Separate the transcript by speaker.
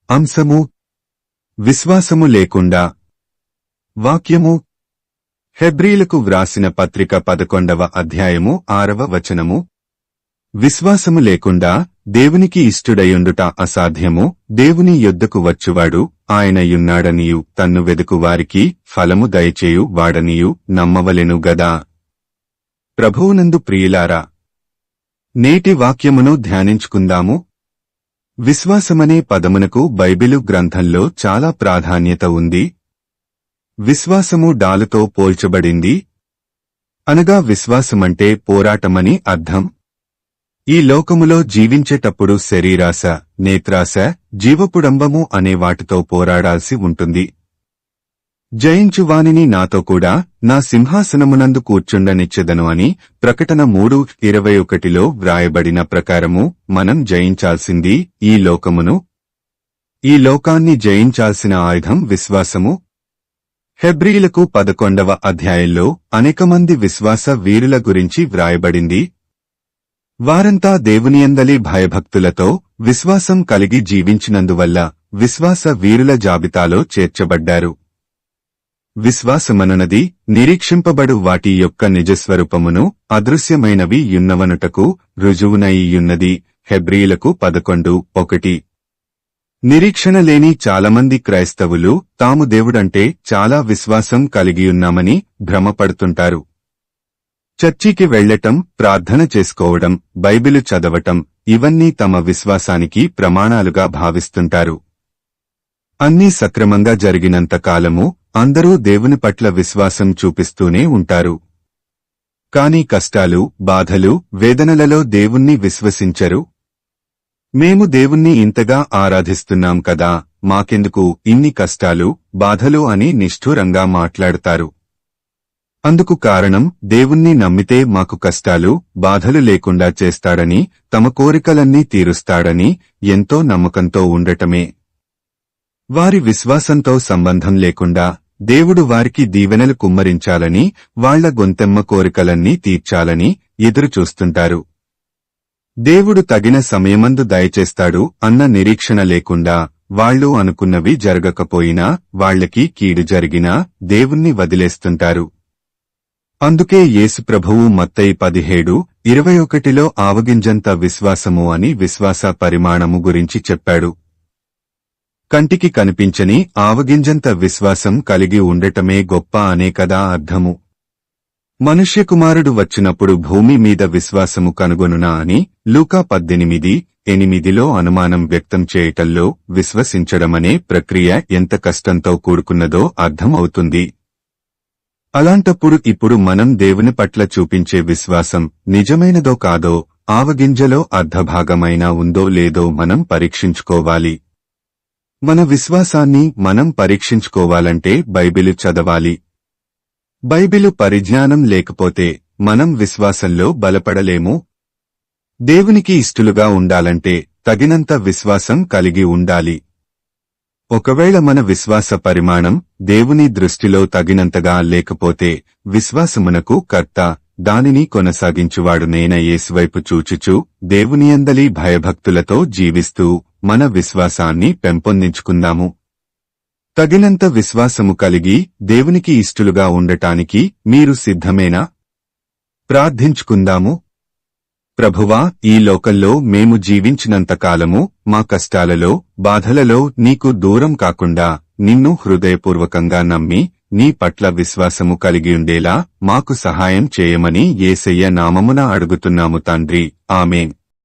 Speaker 1: అంశము విశ్వాసము లేకుండా వాక్యము హెబ్రీలకు వ్రాసిన పత్రిక 11వ అధ్యాయము 6వ వచనము. విశ్వాసము లేకుండా దేవునికి ఇష్టుడయుండుట అసాధ్యము. దేవుని యొద్దకు వచ్చువాడు ఆయనయున్నాడనియు తన్ను వెదుకువారికి ఫలము దయచేయు వాడనియు నమ్మవలెను గదా. ప్రభువునందు ప్రియులారా, నేటి వాక్యమును ధ్యానించుకుందాము. విశ్వాసమనే పదమునకు బైబిలు గ్రంథంలో చాలా ప్రాధాన్యత ఉంది. విశ్వాసము డాలుతో పోల్చబడింది. అనగా విశ్వాసమంటే పోరాటమని అర్థం. ఈ లోకములో జీవించేటప్పుడు శరీరాశ, నేత్రాశ, జీవపుడంబము అనే వాటితో పోరాడాల్సి ఉంటుంది. జయించువానిని నాతో కూడా నా సింహాసనమునందు కూర్చుండనిచ్చెదను అని ప్రకటన 3:21లో వ్రాయబడిన ప్రకారము మనం జయించాల్సింది ఈ లోకమును. ఈ లోకాన్ని జయించాల్సిన ఆయుధం విశ్వాసము. హెబ్రీలకు 11వ అధ్యాయంలో అనేకమంది విశ్వాస వీరుల గురించి వ్రాయబడింది. వారంతా దేవునియందలి భయభక్తులతో విశ్వాసం కలిగి జీవించినందువల్ల విశ్వాస వీరుల జాబితాలో చేర్చబడ్డారు. విశ్వాసమనునది నిరీక్షింపబడు వాటి యొక్క నిజస్వరూపమును అదృశ్యమైనవి యున్నవనుటకు రుజువునయియున్నది. హెబ్రీలకు 11:1. నిరీక్షణ లేని చాలామంది క్రైస్తవులు తాము దేవుడంటే చాలా విశ్వాసం కలిగియున్నామని భ్రమపడుతుంటారు. చర్చికి వెళ్లటం, ప్రార్థన చేసుకోవడం, బైబిలు చదవటం ఇవన్నీ తమ విశ్వాసానికి ప్రమాణాలుగా భావిస్తుంటారు. అన్నీ సక్రమంగా జరిగినంత కాలము అందరూ దేవుని పట్ల విశ్వాసం చూపిస్తూనే ఉంటారు. కాని కష్టాలు, బాధలు, వేదనలలో దేవుణ్ణి విశ్వసించరు. మేము దేవుణ్ణి ఇంతగా ఆరాధిస్తున్నాం కదా, మాకెందుకు ఇన్ని కష్టాలు, బాధలు అని నిష్ఠూరంగా మాట్లాడతారు. అందుకు కారణం దేవుణ్ణి నమ్మితే మాకు కష్టాలు, బాధలు లేకుండా చేస్తాడని, తమ కోరికలన్నీ తీరుస్తాడని ఎంతో నమ్మకంతో ఉండటమే. వారి విశ్వాసంతో సంబంధం లేకుండా దేవుడు వారికి దీవెనలు కుమ్మరించాలని, వాళ్ల గొంతెమ్మ కోరికలన్నీ తీర్చాలని ఎదురుచూస్తుంటారు. దేవుడు తగిన సమయమందు దయచేస్తాడు అన్న నిరీక్షణ లేకుండా వాళ్లు అనుకున్నవి జరగకపోయినా, వాళ్లకి కీడు జరిగినా దేవుణ్ణి వదిలేస్తుంటారు. అందుకే యేసుప్రభువు మత్తయి 17:21లో ఆవగింజంత విశ్వాసము అని విశ్వాస పరిమాణము గురించి చెప్పాడు. కంటికి కనిపించని ఆవగింజంత విశ్వాసం కలిగి ఉండటమే గొప్ప అనే కదా అర్థము. మనుష్యకుమారుడు వచ్చినప్పుడు భూమి మీద విశ్వాసము కనుగొనునా అని లూకా 18:8లో అనుమానం వ్యక్తం చేయటంలో విశ్వసించడమనే ప్రక్రియ ఎంత కష్టంతో కూడుకున్నదో అర్థమవుతుంది. అలాంటప్పుడు ఇప్పుడు మనం దేవుని పట్ల చూపించే విశ్వాసం నిజమైనదో కాదో, ఆవగింజలో అర్ధభాగమైనా ఉందో లేదో మనం పరీక్షించుకోవాలి. మన విశ్వాసాన్ని మనం పరీక్షించుకోవాలంటే బైబిలు చదవాలి. బైబిలు పరిజ్ఞానం లేకపోతే మనం విశ్వాసంలో బలపడలేము. దేవునికి ఇష్టలుగా ఉండాలంటే తగినంత విశ్వాసం కలిగి ఉండాలి. ఒకవేళ మన విశ్వాస పరిమాణం దేవుని దృష్టిలో తగినంతగా లేకపోతే విశ్వాసమునకు కర్త, దానిని కొనసాగించువాడు నేన యేసువైపు చూచుచు దేవునియందలి భయభక్తులతో జీవిస్తూ మన విశ్వాసాన్ని పెంపొందించుకుందాము. తగినంత విశ్వాసము కలిగి దేవునికి ఇష్టలుగా ఉండటానికి మీరు సిద్ధమేనా? ప్రార్థించుకుందాము. ప్రభువా, ఈ లోకంలో మేము జీవించినంతకాలము మా కష్టాలలో, బాధలలో నీకు దూరం కాకుండా నిన్ను హృదయపూర్వకంగా నమ్మి నీ పట్ల విశ్వాసము కలిగియుండేలా మాకు సహాయం చేయమని యేసయ్య నామమున అడుగుతున్నాము తండ్రి. ఆమేన్.